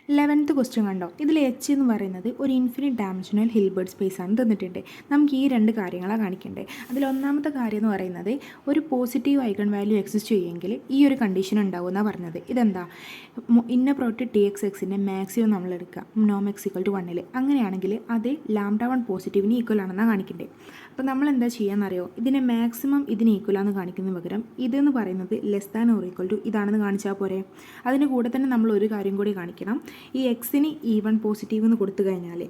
11th question കണ്ടോ, ഇതിൽ H എന്ന് പറയുന്നത് ഒരു ഇൻഫിനിറ്റ് ഡയമെൻഷണൽ ഹിൽബർട്ട് സ്പേസ് ആണ് തന്നിട്ടുണ്ട്. നമുക്ക് ഈ രണ്ട് കാര്യങ്ങളാണ് കാണിക്കേണ്ടത്. അതിൽ ഒന്നാമത്തെ കാര്യം എന്ന് പറയുന്നത് ഒരു പോസിറ്റീവ് ഐഗൺ വാല്യൂ എക്സിസ്റ്റ് ചെയ്യുമെങ്കിൽ ഈ ഒരു കണ്ടീഷൻ ഉണ്ടാവുമെന്നാണ് പറഞ്ഞത്. ഇതെന്താ, ഇന്ന പ്രോട്ട് ടി എക്സ് എക്സിൻ്റെ മാക്സിമം നമ്മൾ എടുക്കുക നോം എക്സ് ഈക്വൽ ടു 1. അങ്ങനെയാണെങ്കിൽ അത് λ1 പോസിറ്റീവിന് ഈക്വൽ ആണെന്നാണ് കാണിക്കേണ്ടത്. അപ്പോൾ നമ്മൾ എന്താ ചെയ്യാമെന്നറിയോ, ഇതിനെ മാക്സിമം ഇതിന് ഈക്വലാണെന്ന് കാണിക്കുന്നതിന് പകരം ഇതെന്ന് പറയുന്നത് less than or equal to ഇതാണെന്ന് കാണിച്ചാൽ പോരെ. അതിന് കൂടെ തന്നെ നമ്മൾ ഒരു കാര്യം കൂടി കാണിക്കണം. ഈ എക്സിന് E1 പോസിറ്റീവ് എന്ന് കൊടുത്തു കഴിഞ്ഞാൽ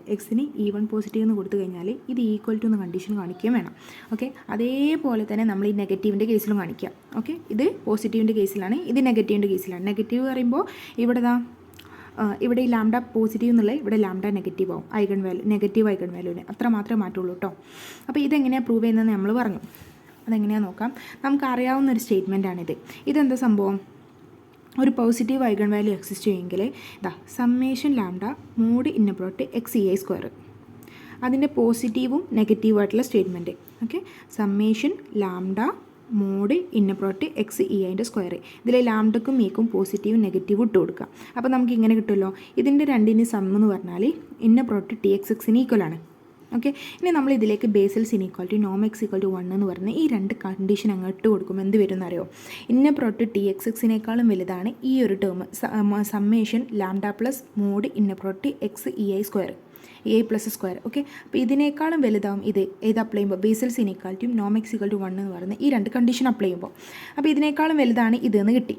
ഇത് ഈക്വൽ ടു എന്ന കണ്ടീഷൻ കാണിക്കുകയും വേണം. ഓക്കെ, അതേപോലെ തന്നെ നമ്മൾ ഈ നെഗറ്റീവിൻ്റെ കേസിലും കാണിക്കാം. ഓക്കെ, ഇത് പോസിറ്റീവിൻ്റെ കേസിലാണ്, ഇത് നെഗറ്റീവിൻ്റെ കേസിലാണ്. നെഗറ്റീവ് പറയുമ്പോൾ ഇവിടെ ഈ ലാംഡ പോസിറ്റീവ് എന്നുള്ള ഇവിടെ ലാംഡ നെഗറ്റീവ് ആവും, നെഗറ്റീവ് ഐഗൺ വാല്യൂവിന് അത്ര മാത്രമേ മാറ്റുള്ളൂ കേട്ടോ. അപ്പോൾ ഇതെങ്ങനെയാണ് പ്രൂവ് ചെയ്യുന്നതെന്ന് നമ്മൾ പറഞ്ഞു. അതെങ്ങനെയാണെന്ന് നോക്കാം. നമുക്കറിയാവുന്ന ഒരു സ്റ്റേറ്റ്മെൻറ്റാണിത്. ഇതെന്താ സംഭവം, ഒരു പോസിറ്റീവ് ഐഗൺ വാല്യൂ എക്സിസ്റ്റ് ചെയ്യുമെങ്കിൽ summation lambda mod inner product x e i square, അതിൻ്റെ പോസിറ്റീവും നെഗറ്റീവായിട്ടുള്ള statement. Okay, summation lambda mod inner product x e ഐൻ്റെ സ്ക്വയർ. ഇതിൽ ലാംഡക്കും മീക്കും പോസിറ്റീവും നെഗറ്റീവും ഇട്ട് കൊടുക്കുക. അപ്പോൾ നമുക്ക് ഇങ്ങനെ കിട്ടുമല്ലോ, ഇതിൻ്റെ രണ്ടിന് സം എന്ന് പറഞ്ഞാൽ ഇന്നപ്രോട്ട് ടി എക്സ് എക്സിന് ഈക്വലാണ്. ഓക്കെ, ഇനി നമ്മൾ ഇതിലേക്ക് ബേസൽസ് ഇനീക്വാലിറ്റി നോം എക്സ് ഈക്വൽ ടു 1 എന്ന് പറഞ്ഞ് ഈ രണ്ട് കണ്ടീഷൻ അങ്ങോട്ട് കൊടുക്കുമ്പോൾ എന്ത് വരും എന്നറിയോ, ഇന്ന പ്രോട്ട് ടി എക്സ് എക്സിനേക്കാളും വലുതാണ് ഈ ഒരു term summation lambda plus mod inner product x e i square, a plus square. Okay, അപ്പോൾ ഇതിനേക്കാളും വലുതാവും ഇത് അപ്ലൈ ചെയ്യുമ്പോൾ ബേസൽസ് ഇനീക്വാലിറ്റിയും നോം എക്സ് ഈക്വൽ ടു 1 എന്ന് പറയുന്ന ഈ രണ്ട് കണ്ടീഷൻ അപ്ലൈ ചെയ്യുമ്പോൾ അപ്പോൾ ഇതിനേക്കാളും വലുതാണ് ഇതെന്ന് കിട്ടി.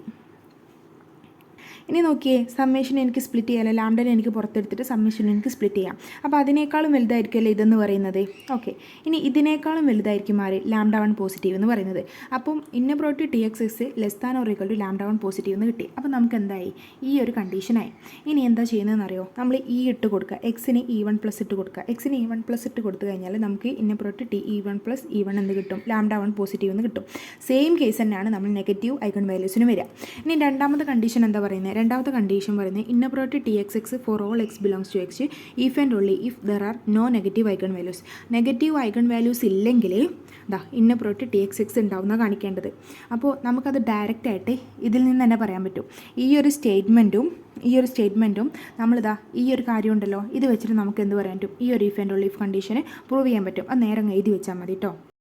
ഇനി നോക്കിയേ, സമ്മേഷൻ എനിക്ക് സ്പ്ലിറ്റ് ചെയ്യാമല്ലോ, ലാംഡനെ എനിക്ക് പുറത്തെടുത്തിട്ട് സമ്മേഷൻ എനിക്ക് സ്പ്ലിറ്റ് ചെയ്യാം. അപ്പോൾ അതിനേക്കാളും വലുതായിരിക്കുമല്ലോ ഇതെന്ന് പറയുന്നത്. ഓക്കെ, ഇനി ഇതിനേക്കാളും വലുതായിരിക്കും ആര്, λ1 പോസിറ്റീവ് എന്ന് പറയുന്നത്. അപ്പം inner product T x x less than or equal to λ1 positive എന്ന് കിട്ടി. അപ്പോൾ നമുക്ക് എന്തായി, ഈ ഒരു കണ്ടീഷനായി. ഇനി എന്താ ചെയ്യുന്നതെന്ന് അറിയോ, നമ്മൾ ഇട്ട് കൊടുക്കുക, എക്സിന് E1 പ്ലസ് ഇട്ട് കൊടുക്കുക. എക്സിന് E1 പ്ലസ് ഇട്ട് കൊടുത്തു കഴിഞ്ഞാൽ നമുക്ക് ഇന്ന product T E1 plus E1 എന്ത് കിട്ടും, λ1 പോസിറ്റീവ് എന്ന് കിട്ടും. സെയിം കേസ് തന്നെയാണ് നമ്മൾ നെഗറ്റീവ് ഐഗൺ വാല്യൂസിന് വരിക. ഇനി രണ്ടാമത്തെ കണ്ടീഷൻ എന്താ പറയുന്നത്, രണ്ടാമത്തെ കണ്ടീഷൻ പറയുന്നത് inner product T x x for all x belongs to x if and only if there are no negative eigenvalues. Negative eigenvalues ഇല്ലെങ്കിൽ inner product T x X ഉണ്ടാവുന്ന കാണിക്കേണ്ടത്. അപ്പോൾ നമുക്കത് direct ആയിട്ട് ഇതിൽ നിന്ന് തന്നെ പറയാൻ പറ്റും. ഈ ഒരു സ്റ്റേറ്റ്മെൻറ്റും നമ്മളിതാ ഈ ഒരു കാര്യം ഉണ്ടല്ലോ, ഇത് വെച്ചിട്ട് നമുക്ക് എന്ത് പറയാൻ പറ്റും, ഈ ഒരു if and only if condition prove ചെയ്യാൻ പറ്റും. അത് നേരെ എഴുതി വെച്ചാൽ മതി കേട്ടോ.